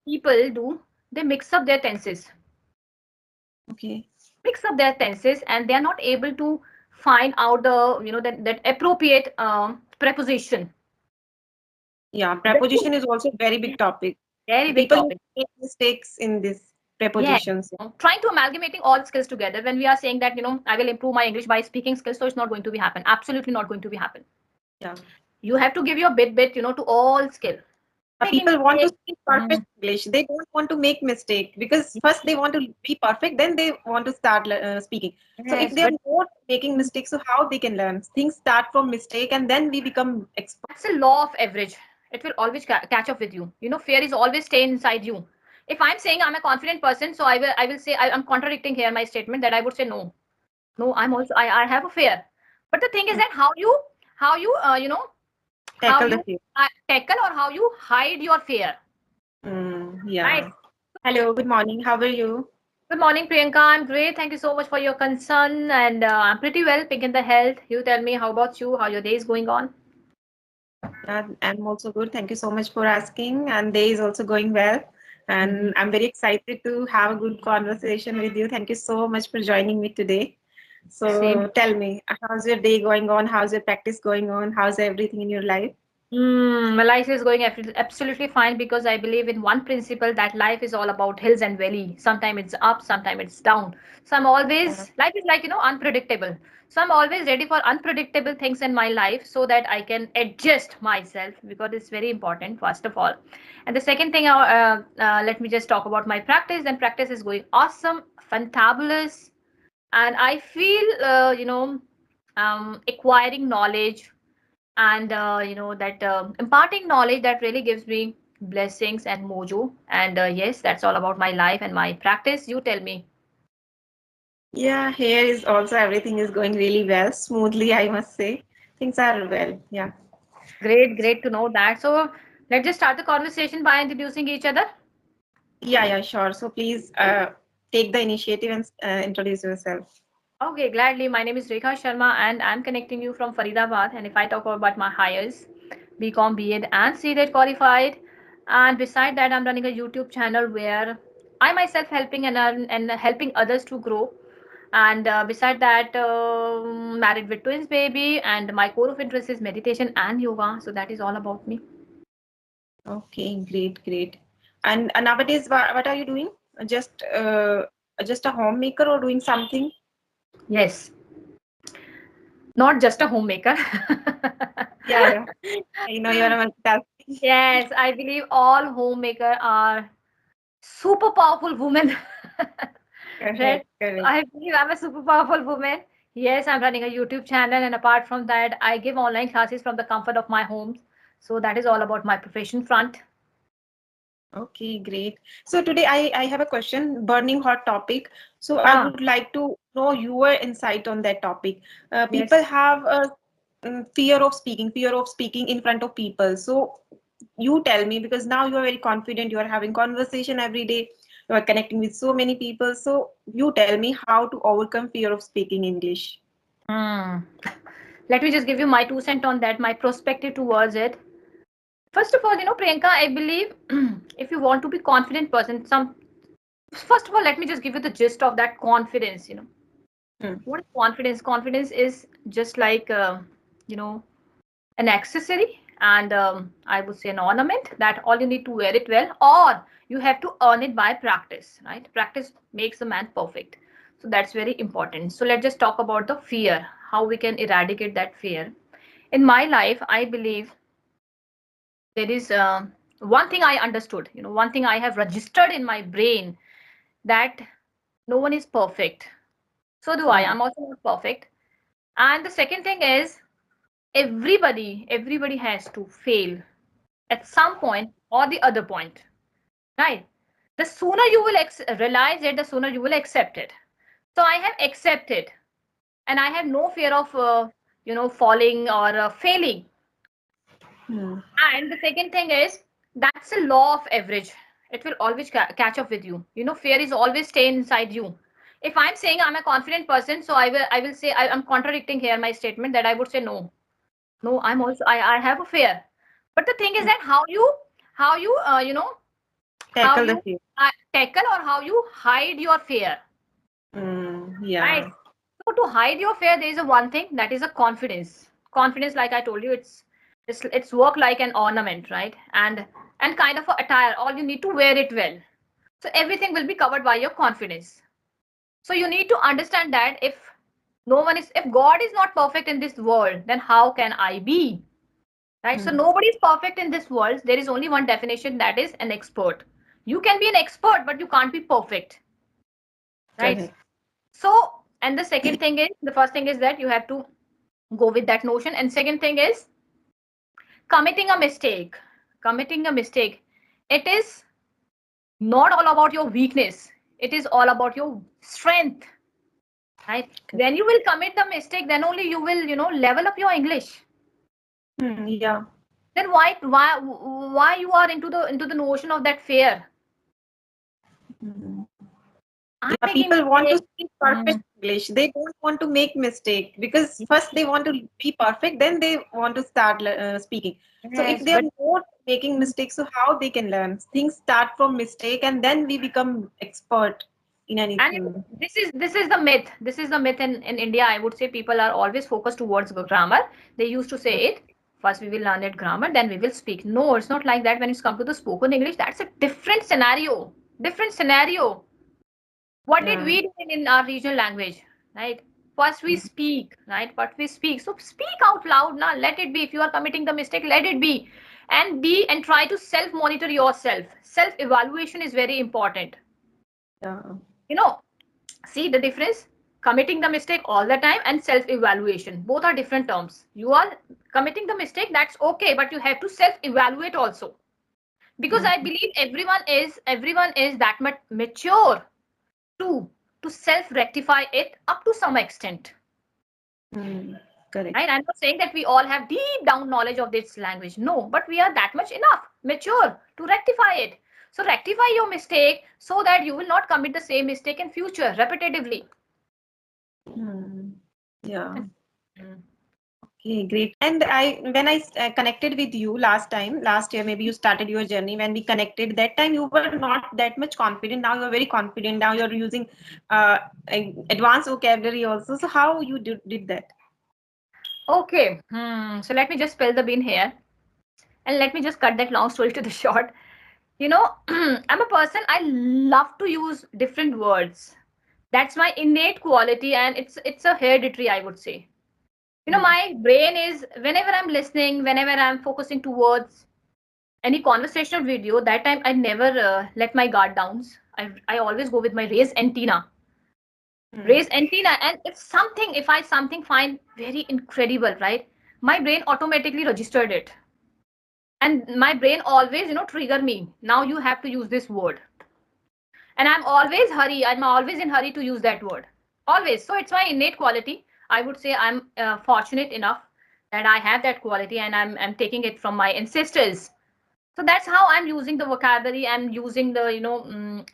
people do, they mix up their tenses. Okay. Mix up their tenses, and they are not able to find out the, that appropriate preposition. Yeah, That is preposition is also a very big topic. very big People topic. make mistakes in this Yeah. prepositions. Trying to amalgamating all skills together when we are saying that, I will improve my English by speaking skills, so it's not going to be happen. Absolutely not going to be happen. Yeah. You have to give your bit, to all skill. Yeah, Making people want to mistakes. speak Mhm. perfect English. They don't want to make mistake because first they want to be perfect, then they want to start speaking. So if Yes, they are but not making mistakes, so how they can learn? Things start from mistake, and then we become expert. that's a law of average. It will always catch up with you. Fear is always staying inside you. If I'm saying I'm a confident person, so I will say I'm contradicting here my statement that I would say no. No, I have a fear. But the thing is that how you how Tackle the you fear. tackle or how you hide your fear, right? Yeah. Hello, good morning. How are you? Good morning, Priyanka. I'm great. Thank you so much for your concern, and I'm pretty well. Picking the health. You tell me, how about you? How your day is going on? Yeah, I'm also good. Thank you so much for asking. And day is also going well. Mhm. And I'm very excited to have a good conversation with you. Thank you so much for joining me today. Same. So tell me, how's your day going on? How's your practice going on? How's everything in your life? My life is going absolutely fine because I believe in one principle that life is all about hills and valley. Sometimes it's up, sometimes it's down. So I'm Yeah. always, life is like, unpredictable. So I'm always ready for unpredictable things in my life so that I can adjust myself because it's very important, first of all. And the second thing, let me just talk about my practice. Then practice is going awesome, fantabulous. And I feel, acquiring knowledge and that imparting knowledge that really gives me blessings and mojo, and yes, that's all about my life and my practice. You tell me. Yeah, here is also everything is going really well, smoothly, I must say. Things are well. Yeah. Great, great to know that. So let's just start the conversation by introducing each other. Yeah, yeah, sure. So please take the initiative and introduce yourself. Okay, gladly. My name is Rekha Sharma and I'm connecting you from Faridabad. And if I talk about my hires, BCom, BEd and CED qualified, and beside that I'm running a YouTube channel where I myself helping and helping others to grow. And beside that, married with twins baby, and my core of interest is meditation and yoga, so that is all about me. Okay, great, great. And nowadays, what are you doing? Just just a homemaker or doing something? Yes, not just a homemaker. Yeah, yeah. I know you're a multitasking. Yes, I believe all homemaker are super powerful women. Right? Correct, So correct. I believe I'm a super powerful woman. Yes, I'm running a YouTube channel, and apart from that, I give online classes from the comfort of my home. So that is all about my profession front. Okay, great. So today I have a question, burning hot topic. So I Yeah. would like to know your insight on that topic. People Yes. have a fear of speaking in front of people. So you tell me, because now you are very confident, you are having conversation every day, you are connecting with so many people. So you tell me how to overcome fear of speaking English. Hmm. Let me just give you my 2 cents on that, my perspective towards it. First of all, Priyanka, I believe if you want to be confident person, first of all, let me just give you the gist of that confidence. Hmm. What is confidence? Confidence is just like, you know, an accessory, and I would say an ornament that all you need to wear it well, or you have to earn it by practice, right? Practice makes a man perfect. So that's very important. So let's just talk about the fear, how we can eradicate that fear. In my life, I believe there is one thing I understood, one thing I have registered in my brain, that no one is perfect. So do I. Hmm. I'm also not perfect. And the second thing is, everybody has to fail at some point or the other point, right? The sooner you will realize it, the sooner you will accept it. So I have accepted, and I have no fear of falling or failing. Hmm. And the second thing is, that's a law of average. It will always catch up with you. Fear is always staying inside you. If I'm saying I'm a confident person, so I will say I'm contradicting here my statement that I would say no. No, I have a fear. But the thing is that how you How Tackle the you fear. tackle or how you hide your fear, right? Yeah. So to hide your fear, there is a one thing that is a confidence. Confidence, like I told you, it's work like an ornament, right? And kind of a attire. All you need to wear it well. So everything will be covered by your confidence. So you need to understand that if God is not perfect in this world, then how can I be? Right? So Hmm. nobody is perfect in this world. There is only one definition, that is an expert. You can be an expert, but you can't be perfect, right? Correct. So, and the second thing is, the first thing is that you have to go with that notion, and second thing is committing a mistake. Committing a mistake. It is not all about your weakness. It is all about your strength, right? When you will commit the mistake, then only you will, level up your English. Yeah. Then why you are into the notion of that fear? Hmm. I'm Yeah, making people want to mistake. speak perfect Mm, English. They don't want to make mistake because first they want to be perfect, then they want to start speaking. So if yes, they are but not making mistakes, so how they can learn? Things start from mistake, and then we become expert in and anything. this is the myth. This is the myth in India. I would say people are always focused towards grammar. They used to say it. First we will learn it grammar, then we will speak. No, it's not like that. When it's come to the spoken English, that's a different scenario. Different scenario. What did Yeah. we do in our regional language, right? First we speak, right? But we speak. So speak out loud now. Let it be. If you are committing the mistake, let it be and try to self monitor yourself. Self evaluation is very important. Yeah. You know, see the difference? Committing the mistake all the time and self evaluation. Both are different terms. You are committing the mistake, that's okay, but you have to self evaluate also. Because I believe everyone is that much mature to to self rectify it up to some extent, Mm, correct. right? I'm not saying that we all have deep down knowledge of this language, no, but we are that much enough mature to rectify it. So rectify your mistake so that you will not commit the same mistake in future repetitively. Mm, yeah. Mm. Okay, great. And when I connected with you last year, maybe you started your journey. When we connected, that time you were not that much confident. Now you're very confident. Now you're using uh, advanced vocabulary also. So how you did that? Okay, so let me just spill the bean here, and let me just cut that long story to the short. I'm a person, I love to use different words. That's my innate quality, and it's a hereditary, I would say. Mm, My brain is, whenever I'm listening, whenever I'm focusing towards any conversational video, that time I never let my guard down. I always go with my mm, raised antenna, and if I something find very incredible, right, my brain automatically registered it, and my brain always trigger me. Now you have to use this word, and I'm always in hurry to use that word, always. So it's my innate quality. I would say I'm fortunate enough that I have that quality, and I'm taking it from my ancestors. So that's how I'm using the vocabulary. I'm using the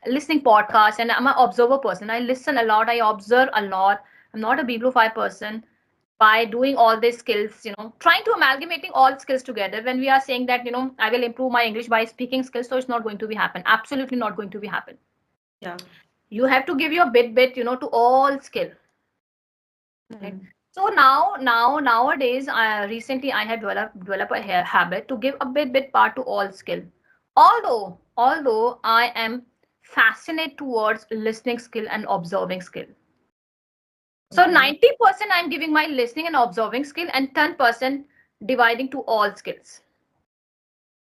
listening podcast, and I'm an observer person. I listen a lot, I observe a lot. I'm not a bibliofy person. By doing all these skills, trying to amalgamating all skills together, when we are saying that I will improve my English by speaking skills, so it's not going to be happen, absolutely not going to be happen. yeah. You have to give your bit to all skill, right? Mm, So nowadays, recently I have developed a habit to give a bit part to all skill. Although I am fascinated towards listening skill and observing skill. So okay. 90% I'm giving my listening and observing skill, and 10% dividing to all skills.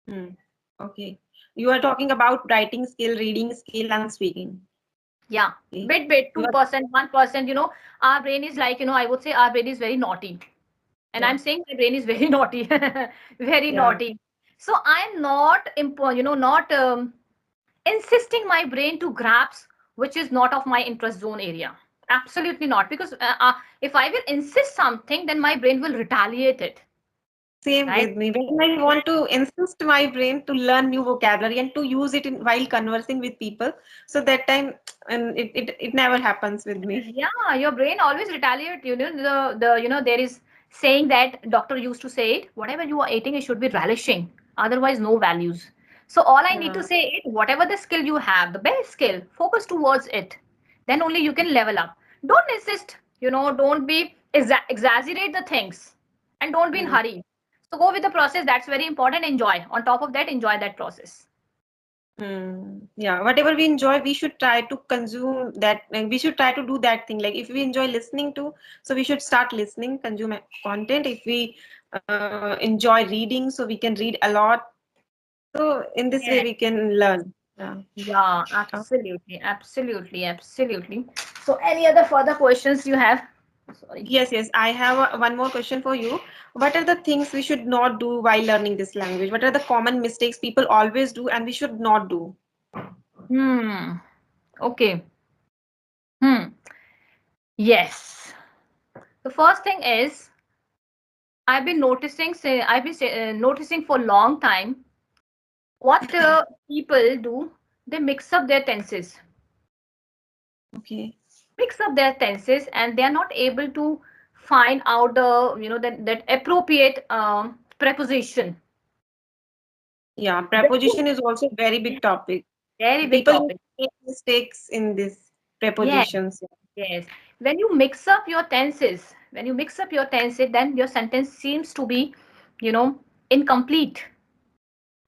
Mm, okay. You are talking about writing skill, reading skill, and speaking. Yeah, Okay. bit You are, 2%, 1%. Our brain is like, I would say our brain is very naughty. And yeah. I'm saying my brain is very naughty, very Yeah. naughty. So I'm not, not insisting my brain to grasp which is not of my interest zone area. Absolutely not, because if I will insist something, then my brain will retaliate it, Same right? with me. When I want to insist my brain to learn new vocabulary and to use it while conversing with people, so that time, and it never happens with me. Yeah, your brain always retaliate. There is saying that doctor used to say it. Whatever you are eating, it should be relishing. Otherwise, no values. So all I need to Yeah. say is whatever the skill you have, the best skill, focus towards it. Then only you can level up. Don't insist, don't be exaggerate the things, and don't be in Mm. hurry. So go with the process. That's very important. Enjoy. On top of that, enjoy that process. Yeah, whatever we enjoy, we should try to consume that, and we should try to do that thing. Like if we enjoy listening to, so we should start listening, consume content. If we enjoy reading, so we can read a lot. So in this way, Yeah. we can learn. Yeah. Yeah, Uh, absolutely, absolutely, absolutely. So any other further questions you have? Sorry. yes, yes. I have one more question for you. What are the things we should not do while learning this language? What are the common mistakes people always do and we should not do? Hmm. Okay. Hmm. Yes. The first thing is I've been noticing for a long time what people do. They mix up their tenses, Okay. and they are not able to find out that appropriate preposition. Yeah, When you- preposition is also a very big topic. Very big People topic. make mistakes in this Yes, prepositions. yes. When you mix up your tenses, then your sentence seems to be, you know, incomplete,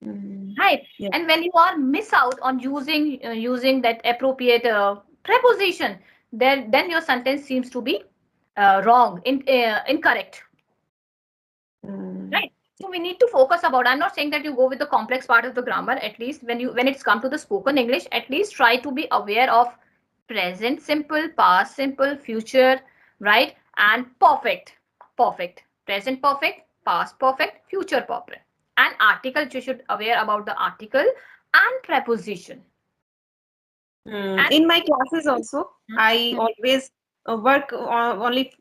Mm. right? Yeah. And when you are miss out on using that appropriate preposition, then your sentence seems to be wrong, incorrect. Mm. Right. So we need to focus about. I'm not saying that you go with the complex part of the grammar. At least when it's come to the spoken English, at least try to be aware of present simple, past simple, future, right? And perfect. Perfect. Present perfect, past perfect, future perfect. And article, you should aware about the article and preposition. And In my classes also, I Mhm. always work only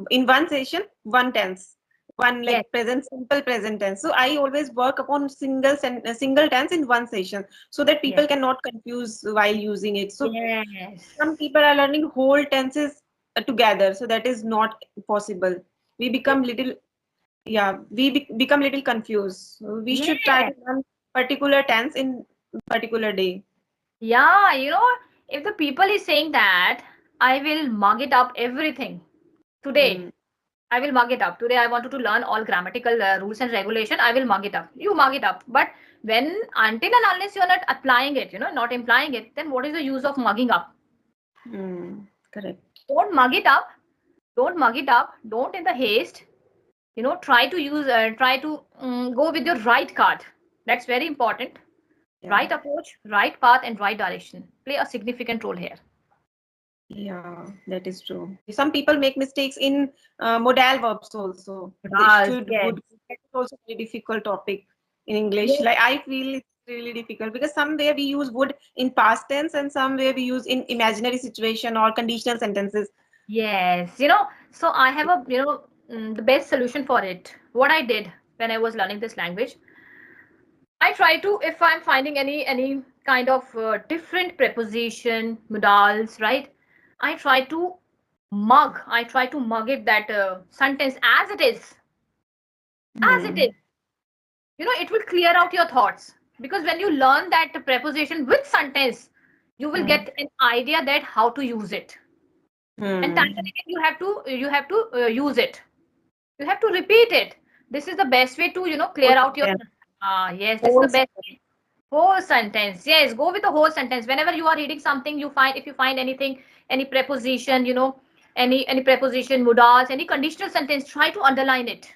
in one session, one tense, one Yes, like present simple present tense. So I always work upon single tense in one session so that yes, people cannot confuse while using it. So yes. some people are learning whole tenses together, so that is not possible. We become little, yeah, become little confused. So we should try Yes. to learn particular tense in particular day. Yeah, if the people is saying that I will mug it up everything today, Mm. I will mug it up. Today I wanted to learn all grammatical rules and regulation. I will mug it up. You mug it up. But when until and unless you're not applying it, not implying it, then what is the use of mugging up? Correct. Don't mug it up. Don't mug it up. Don't in the haste. Try to go with your right card. That's very important. Yeah. Right approach, right path, and right direction play a significant role here. Yeah, that is true. Some people make mistakes in modal verbs also. They Yes, should, yes, would. That is also a very difficult topic in English. yes, Like I feel it's really difficult because somewhere we use would in past tense and somewhere we use in imaginary situation or conditional sentences. yes. So I have the best solution for it. What I did when I was learning this language, I try to, if I'm finding any kind of different preposition, modals, right? I try to mug it that sentence as it is. Hmm. It will clear out your thoughts because when you learn that preposition with sentence, you will Hmm. get an idea that how to use it. And time and Hmm. again you have to use it. You have to repeat it. This is the best way to clear Whole out your sentence. yes, this is Whole the best sentence. way. Whole sentence. Yes, go with the whole sentence. Whenever you are reading something, if you find anything, any preposition, any preposition, modals, any conditional sentence, try to underline it.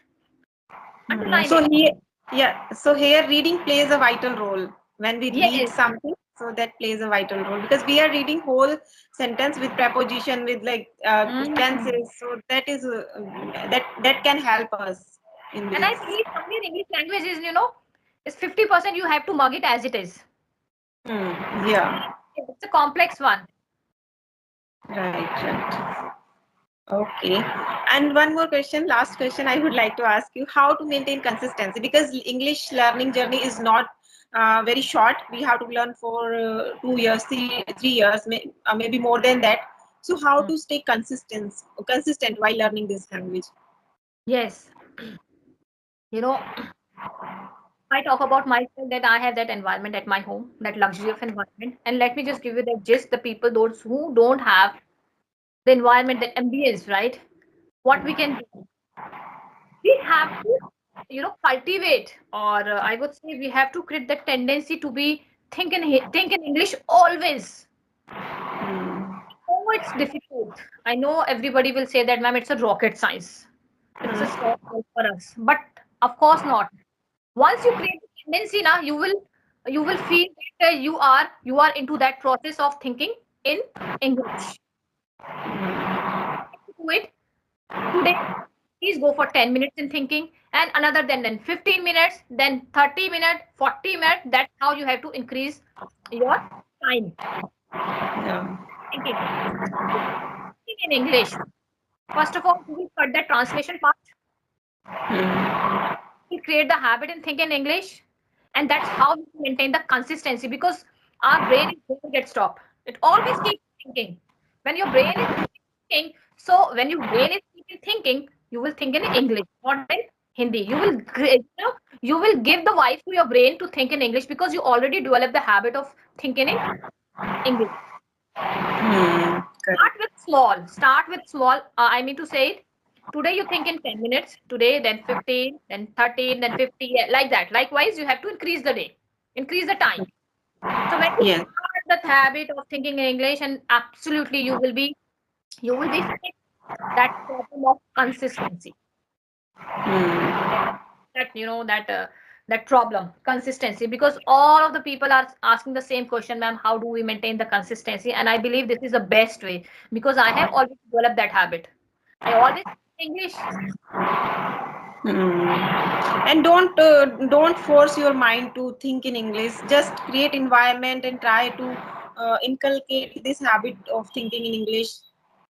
Underline So it. here, yeah. So here, reading plays a vital role when we read Yes. something. So that plays a vital role because we are reading whole sentence with preposition with like Mm. tenses. So that is that can help us in And I this. believe somewhere English language is 50% you have to mug it as it is. Yeah. It's a complex one. Right. Right. Okay. And one more question, last question I would like to ask you, how to maintain consistency? Because English learning journey is not very short. We have to learn for 2 years, 3 years, maybe more than that. So how Mm. to stay consistent while learning this language? Yes. You know, I talk about myself that I have that environment at my home, that luxury of environment. And let me just give you that gist, the people, those who don't have the environment, that ambience, right? What we can do, we have to, cultivate, or I would say we have to create that tendency to be think in English always. Hmm. Oh, it's difficult. I know everybody will say that, ma'am, it's a rocket science. It's a Hmm. small world for us, but of course not. Once you create a tendency, now you will feel that you are into that process of thinking in English. Do it today. Please go for 10 minutes in thinking, and another then 15 minutes, then 30 minutes, 40 minutes. That's how you have to increase your time Yeah. thinking. In English, first of all, you will cut the translation part. Hmm. We create the habit and think in English, and that's how we maintain the consistency, because our brain is never get stopped. It always keeps thinking. When your brain is thinking, so when your brain is thinking, you will think in English, not in Hindi. You will give the vibe to your brain to think in English because you already developed the habit of thinking in English. Hmm. Start Correct. with small. Start with small. I mean to say it. Today you think in 10 minutes. Today, then 15, then 13, then 50, yeah, like that. Likewise, you have to increase the day, increase the time. So when you Yes. start that habit of thinking in English, and absolutely you will be fit that problem of consistency. Hmm. That that problem consistency, because all of the people are asking the same question, ma'am, how do we maintain the consistency? And I believe this is the best way, because I have always developed that habit. I always speak English. Hmm. And don't force your mind to think in English. Just create environment and try to inculcate this habit of thinking in English.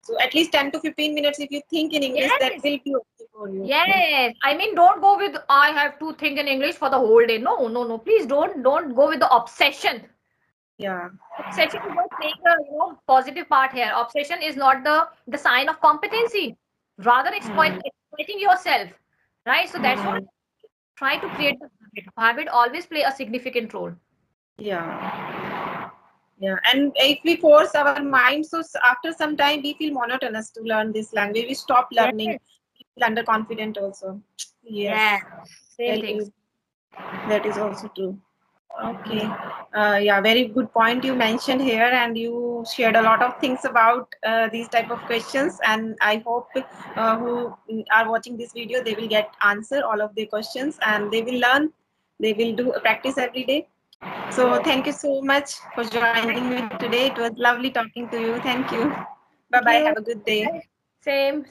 So at least 10 to 15 minutes, if you think in English, that Yes, will be okay for you. yes, I mean, don't go with I have to think in English for the whole day. No, no, no, please don't go with the obsession. Yeah. Obsession is not playing the positive part here. Obsession is not the sign of competency, rather Hmm. exploiting yourself, right? So that's why Hmm. try to create the habit. Habit always play a significant role. Yeah. Yeah. And if we force our mind, so after some time we feel monotonous to learn this language. We stop learning. Yes, We feel underconfident also. Yes. yes, same Very, things. that is also true. Okay. Yeah, very good point you mentioned here, and you shared a lot of things about these type of questions. And I hope who are watching this video, they will get answer all of the questions, and they will learn. They will do practice every day. So Yes. thank you so much for joining me today. It was lovely talking to you. Thank you. Bye Thank bye. Have you. a good day. Same,